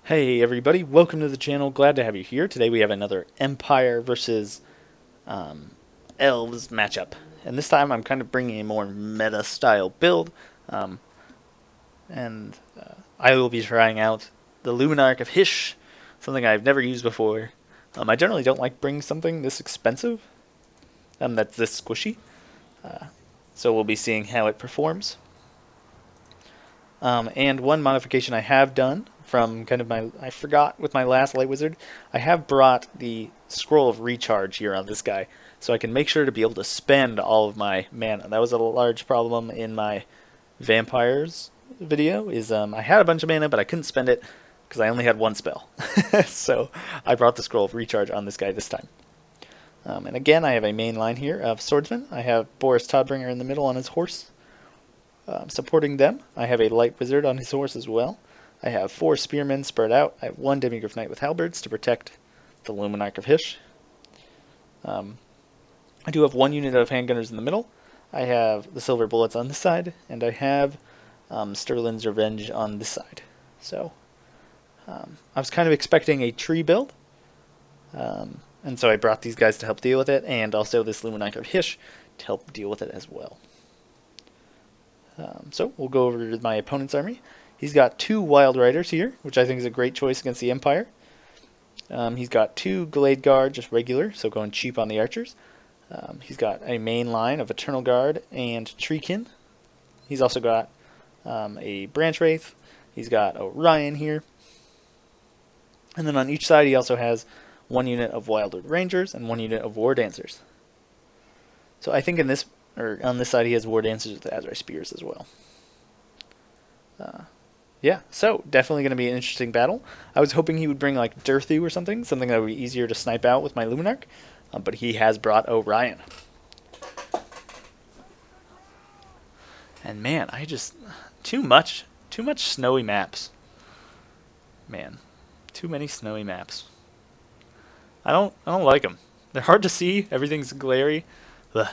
Hey everybody, welcome to the channel. Glad to have you here. Today we have another Empire versus Elves matchup. And this time I'm kind of bringing a more meta style build. Um, I will be trying out the Luminark of Hish, something I've never used before. I generally don't like bringing something this expensive, that's this squishy. So we'll be seeing how it performs. And one modification I have done from kind of I forgot with my last Light Wizard, I have brought the Scroll of Recharge here on this guy, so I can make sure to be able to spend all of my mana. That was a large problem in my Vampires video, is I had a bunch of mana, but I couldn't spend it because I only had one spell. So I brought the Scroll of Recharge on this guy this time. And again, I have a main line here of Swordsman. I have Boris Todbringer in the middle on his horse. Supporting them, I have a Light Wizard on his horse as well. I have 4 Spearmen spread out. I have 1 Demigryph Knight with Halberds to protect the Luminark of Hish. I do have 1 unit of Handgunners in the middle. I have the Silver Bullets on this side, and I have Sterling's Revenge on this side. So I was kind of expecting a tree build, and so I brought these guys to help deal with it, and also this Luminark of Hish to help deal with it as well. So we'll go over to my opponent's army. He's got 2 Wild Riders here, which I think is a great choice against the Empire. He's got 2 Glade Guard, just regular, so going cheap on the archers. He's got a main line of Eternal Guard and Treekin. He's also got a Branch Wraith. He's got Orion here. And then on each side he also has 1 unit of Wildwood Rangers and 1 unit of War Dancers. So I think on this side he has War Dancers with the Azrai Spears as well. Yeah, so definitely going to be an interesting battle. I was hoping he would bring like Durthu or something that would be easier to snipe out with my Luminark, but he has brought Orion. And man, too much snowy maps. Man, too many snowy maps. I don't like them. They're hard to see. Everything's glary. Ugh.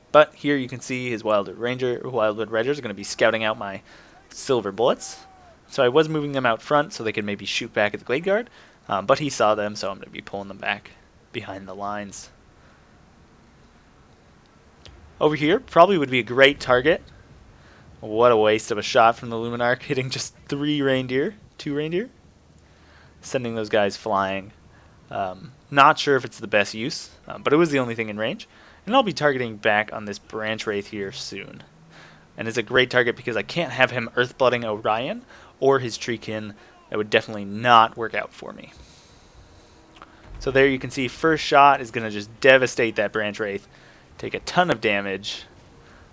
But here you can see his Wildwood Riders are going to be scouting out my Silver Bullets. So I was moving them out front so they could maybe shoot back at the Glade Guard. But he saw them, so I'm going to be pulling them back behind the lines. Over here probably would be a great target. What a waste of a shot from the Luminark, hitting just 2 reindeer. Sending those guys flying. Not sure if it's the best use, but it was the only thing in range. And I'll be targeting back on this Branch Wraith here soon. And it's a great target because I can't have him Earthblooding Orion or his Treekin. That would definitely not work out for me. So there you can see first shot is going to just devastate that Branch Wraith. Take a ton of damage.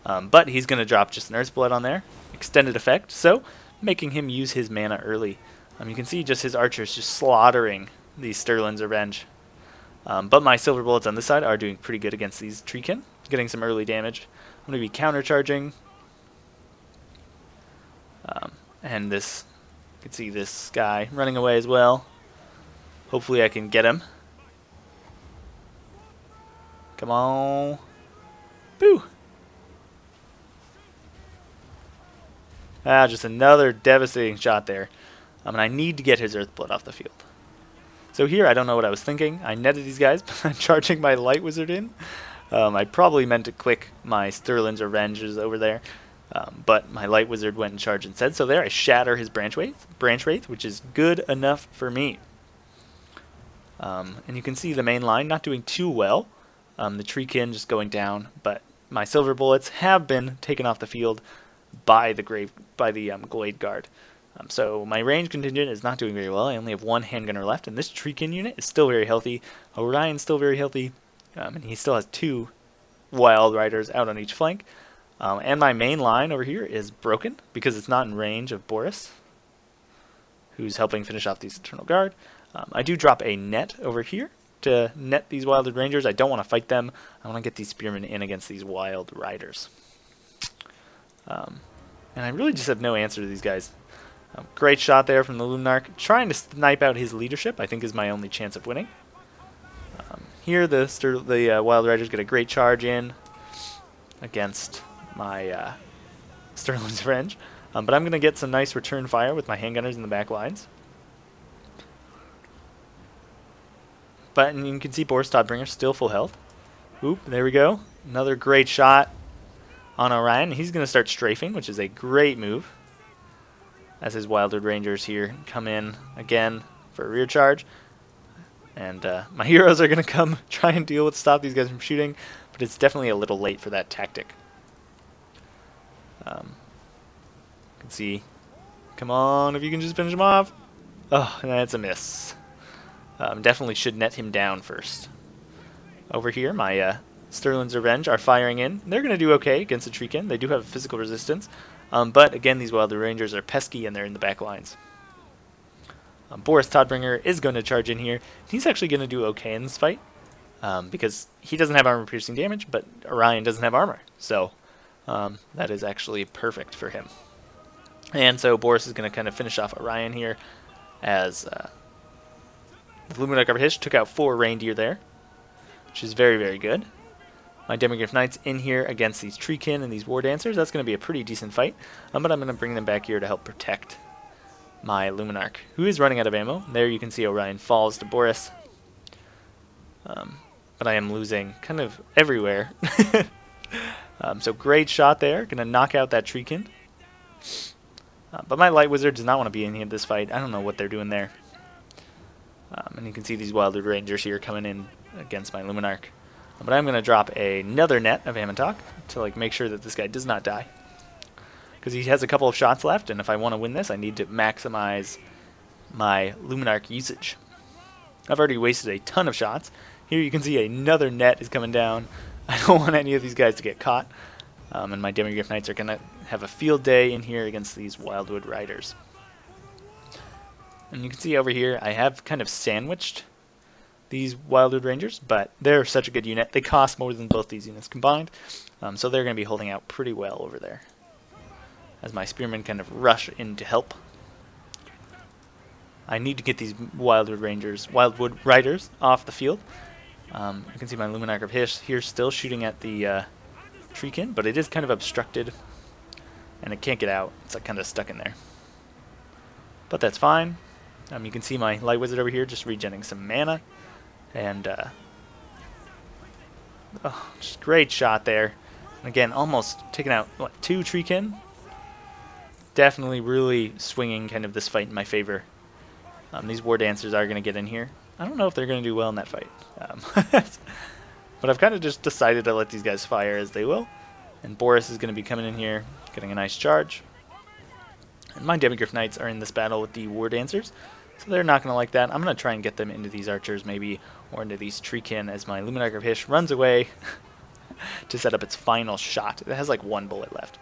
But he's going to drop just an Earthblood on there. Extended effect. So making him use his mana early. You can see just his archers just slaughtering these Sterling's Revenge. But my Silver Bullets on this side are doing pretty good against these Treekin, getting some early damage. I'm going to be countercharging. And you can see this guy running away as well. Hopefully I can get him. Come on. Boo! Just another devastating shot there. And I need to get his Earthblood off the field. So here, I don't know what I was thinking. I netted these guys, but I'm charging my Light Wizard in. I probably meant to click my Sterling's Revenges over there, but my Light Wizard went and charged instead. So there, I shatter his Branch Wraith, which is good enough for me. And you can see the main line not doing too well. The Treekin just going down, but my Silver Bullets have been taken off the field by the Glade Guard. So my range contingent is not doing very well. I only have 1 handgunner left, and this Treekin unit is still very healthy. Orion's still very healthy, and he still has 2 Wild Riders out on each flank. And my main line over here is broken because it's not in range of Boris, who's helping finish off these Eternal Guard. I do drop a net over here to net these Wildwood Rangers. I don't want to fight them. I want to get these Spearmen in against these Wild Riders. And I really just have no answer to these guys. Great shot there from the Luminark. Trying to snipe out his leadership, I think, is my only chance of winning. Here, the Wild Riders get a great charge in against my Sterling's Revenge. But I'm going to get some nice return fire with my handgunners in the back lines. But you can see Boris Todbringer still full health. Oop, there we go. Another great shot on Orion. He's going to start strafing, which is a great move, as his Wildwood Rangers here come in again for a rear charge. And my heroes are going to come try and stop these guys from shooting, but it's definitely a little late for that tactic. You can see, come on, if you can just finish him off. Oh, and that's a miss. Definitely should net him down first. Over here, my Sterling's Revenge are firing in. They're going to do okay against the Treekin. They do have physical resistance. But again, these Wildwood Rangers are pesky and they're in the back lines. Boris Todbringer is going to charge in here. He's actually going to do okay in this fight because he doesn't have armor-piercing damage, but Orion doesn't have armor. So that is actually perfect for him. And so Boris is going to kind of finish off Orion here as the Luminark of Hish took out 4 reindeer there, which is very, very good. My Demigryph Knights in here against these Treekin and these War Dancers. That's going to be a pretty decent fight, but I'm going to bring them back here to help protect my Luminark, who is running out of ammo. There you can see Orion falls to Boris. But I am losing kind of everywhere. So great shot there. Going to knock out that Treekin. But my Light Wizard does not want to be in this fight. I don't know what they're doing there. And you can see these Wildwood Rangers here coming in against my Luminark. But I'm going to drop another net of Ammontok to make sure that this guy does not die. Because he has a couple of shots left, and if I want to win this, I need to maximize my Luminark usage. I've already wasted a ton of shots. Here you can see another net is coming down. I don't want any of these guys to get caught. And my Demigryph Knights are going to have a field day in here against these Wildwood Riders. And you can see over here, I have kind of sandwiched these Wildwood Rangers, but they're such a good unit. They cost more than both these units combined, so they're going to be holding out pretty well over there as my Spearmen kind of rush in to help. I need to get these Wildwood Riders off the field. You can see my Luminark of Hish here still shooting at the Treekin, but it is kind of obstructed, and it can't get out. It's kind of stuck in there. But that's fine. You can see my Light Wizard over here just regenerating some mana. And, just great shot there. And again, almost taking out, 2 Treekin? Definitely really swinging kind of this fight in my favor. These War Dancers are going to get in here. I don't know if they're going to do well in that fight. But I've kind of just decided to let these guys fire as they will. And Boris is going to be coming in here, getting a nice charge. And my Demigryph Knights are in this battle with the War Dancers, so they're not going to like that. I'm going to try and get them into these archers maybe, or into these Treekin as my Luminark of Hish runs away to set up its final shot. It has 1 bullet left.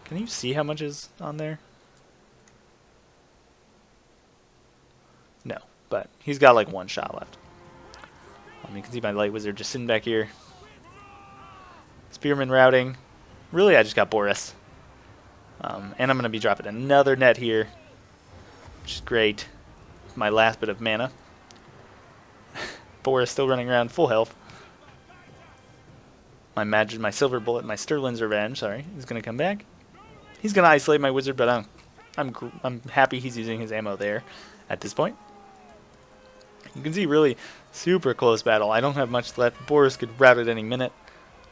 Can you see how much is on there? No, but he's got 1 shot left. You can see my Light Wizard just sitting back here. Spearman routing. Really, I just got Boris. And I'm going to be dropping another net here, which is great. My last bit of mana. Boris still running around full health. My Silver Bullet, my Sterling's Revenge, sorry, is going to come back. He's going to isolate my Wizard, but I'm happy he's using his ammo there at this point. You can see really super close battle. I don't have much left. Boris could rout at any minute.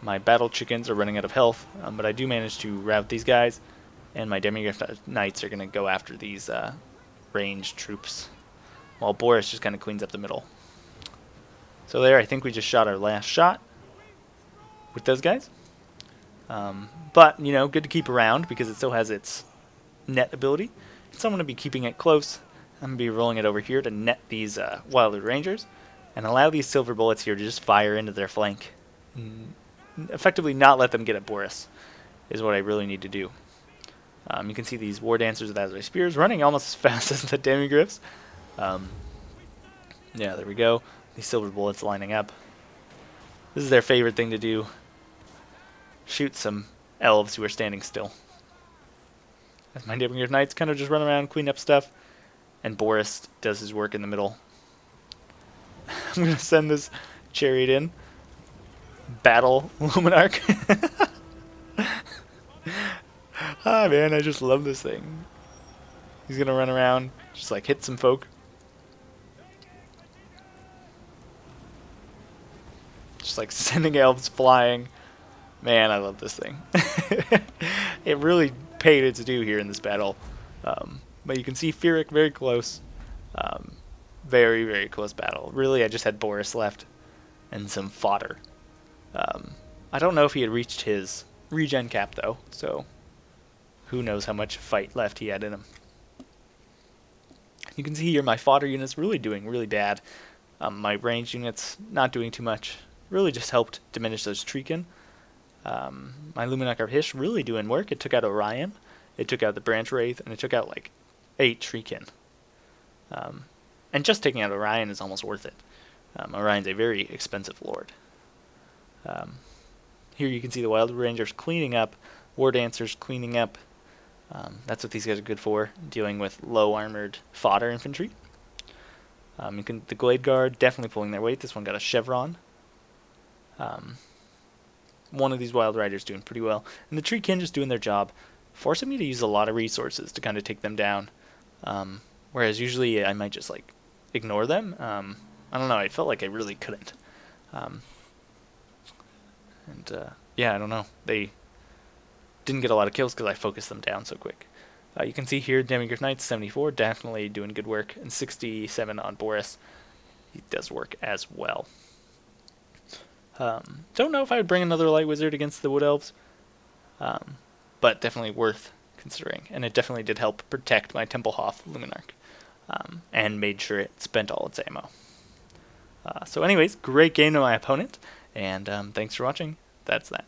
My Battle Chickens are running out of health, but I do manage to rout these guys. And my Demigryph Knights are going to go after these ranged troops, while Boris just kind of cleans up the middle. So there, I think we just shot our last shot with those guys. But, good to keep around because it still has its net ability. So I'm going to be keeping it close. I'm going to be rolling it over here to net these Wildwood Rangers and allow these Silver Bullets here to just fire into their flank. Effectively not let them get at Boris is what I really need to do. You can see these War Dancers with Azure Spears running almost as fast as the Demigryphs. Yeah, there we go. These Silver Bullets lining up. This is their favorite thing to do. Shoot some elves who are standing still. As my Demigryph Knights kind of just run around, clean up stuff. And Boris does his work in the middle. I'm going to send this chariot in. Battle Luminark. Ah, man, I just love this thing. He's gonna run around, just like hit some folk. Just like sending elves flying. Man, I love this thing. It really paid its due here in this battle. But you can see Fearic very close. Um, very, very close battle. Really, I just had Boris left and some fodder. Um, I don't know if he had reached his regen cap, though, so who knows how much fight left he had in him. You can see here my fodder unit's really doing really bad. My ranged unit's not doing too much. Really just helped diminish those Treekin. My Luminark Hish really doing work. It took out Orion, it took out the Branch Wraith, and it took out like 8 Treekin. And just taking out Orion is almost worth it. Orion's a very expensive lord. Here you can see the Wild Rangers cleaning up, War Dancers cleaning up. That's what these guys are good for, dealing with low armored fodder infantry. The Glade Guard definitely pulling their weight. This one got a chevron. One of these Wild Riders doing pretty well, and the Treekin just doing their job, forcing me to use a lot of resources to kind of take them down. Whereas usually I might just like ignore them. I don't know. I felt like I really couldn't. Yeah, I don't know. They didn't get a lot of kills because I focused them down so quick. You can see here Demigryph Knights 74 definitely doing good work, and 67 on Boris. He does work as well. Don't know if I would bring another Light Wizard against the Wood Elves, but definitely worth considering, and it definitely did help protect my Templehof Luminark, and made sure it spent all its ammo. So anyways, great game to my opponent, and thanks for watching. That's that.